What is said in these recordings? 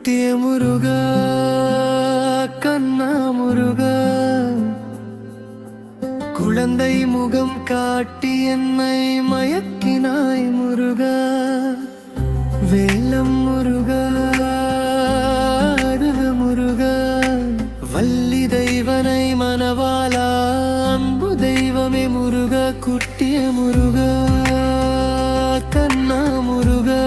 குட்டிய முருகா கண்ணா முருகா குழந்தை முகம் காட்டி என்னை மயக்கினாய் முருகா வேலம் முருகா அருக முருகா வள்ளி தெய்வனை மனவாளா அன்பு தெய்வமே முருகா குட்டிய முருகா கண்ணா முருகா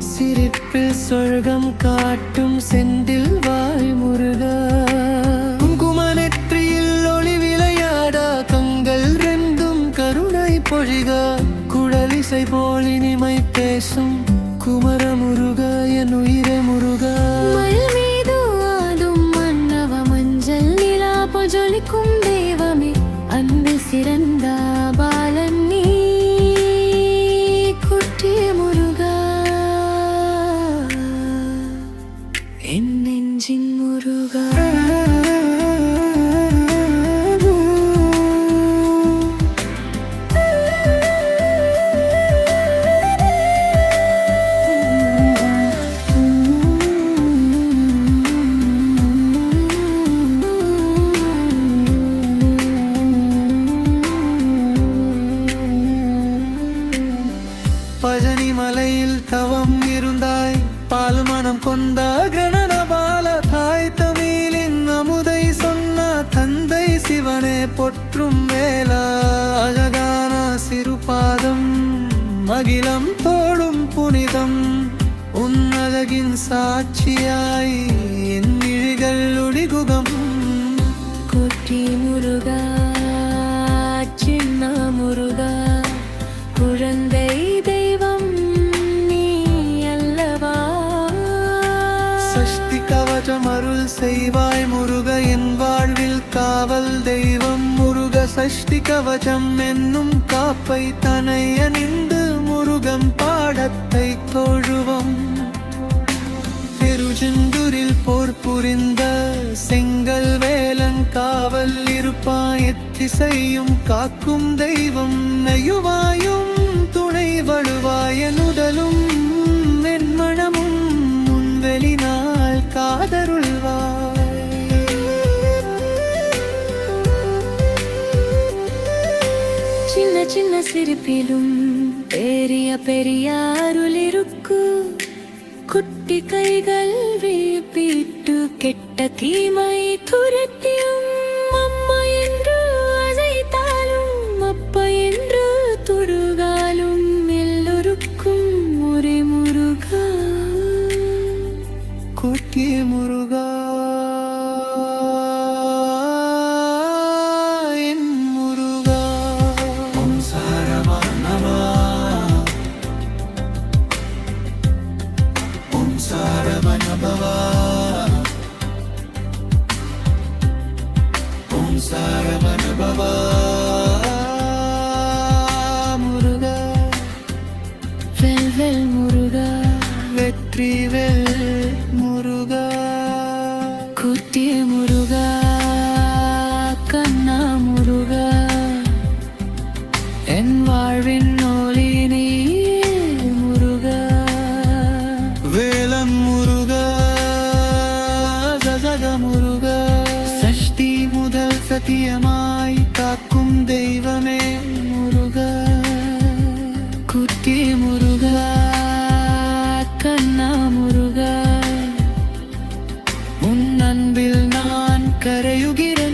சிரிப்பில் சொர்க்கம் காட்டும் செந்தில் வாய் முருகா குங்கும நெற்றியில் ஒளி விளையாடா கண்கள் ரெண்டும் கருணை பொழிகா குழலிசை போல் இனிமை பேசும் குமர முருகா என் உயிர முருகா மயில் மீது ஆடும் மன்னவ மஞ்சள் நிலா பொஜொலிக்கும் தெய்வமே அன்பு சிறந்த பாலன் நீ குட்டிய முருகா என் நெஞ்சின் முருகா பஜனி மலையில் தவம் இருந்தாய் பால் மனம் கொண்ட கணன பால தாய் தமிழின் அமுதை சொன்ன தந்தை சிவனே பொற்றும் வேளா அழகான சிறுபாதம் மகிழம் தோடும் புனிதம் உன் அழகின் சாட்சியாய் என் விழிகள் ஒளிகுகம் குட்டி முருகா சின்ன முருகா குழந்தை தெய்வம் நீ அல்லவா சஷ்டி கவசம் அருள் செய்வாய் முருக என் வாழ்வில் காவல் தெய்வம் முருக சஷ்டி கவசம் என்னும் காப்பை தனை அணிந்து முருகன் பாடத்தை தொழுவம் திருச்செந்தூரில் போர் புரிந்த செங்கல் வேலன் காவல் இருப்பாய் எத்திசையும் காக்கும் தெய்வம் நெய்யுவாயும் துணை வழுவாயனுடலும் வெண்மணமும் முன்வெளினால் காதருள்வாய் சின்ன சின்ன சிரிப்பிலும் பெரிய பெரிய அருள் இருக்கு குட்டி கைகள் வீப்பிட்டு கெட்ட தீமை துரத்தியும் அம்மா என்று அழைத்தாலும் அப்பா என்று தொழுகாலும் எல்லோருக்கும் ஒரே முருகா குட்டிய முருகா என் முருகா ஓம் சரவணபவா ஓம் சரவணபவா ஓம் சரவணபவா முருகா வெல் வெல் முருகா வெற்றிவேல் முருகா குட்டிய முருகா கண்ணா முருகா என் வாழ்வின் ஒளி நீ முருகா வேலன் முருகா சசக முருகா சஷ்டி முதல் சத்தியமாய் காக்கும் தெய்வமே முருகா குட்டிய முருகா கண்ணா முருகா உன் அன்பில் நான் கரையுகிறேன்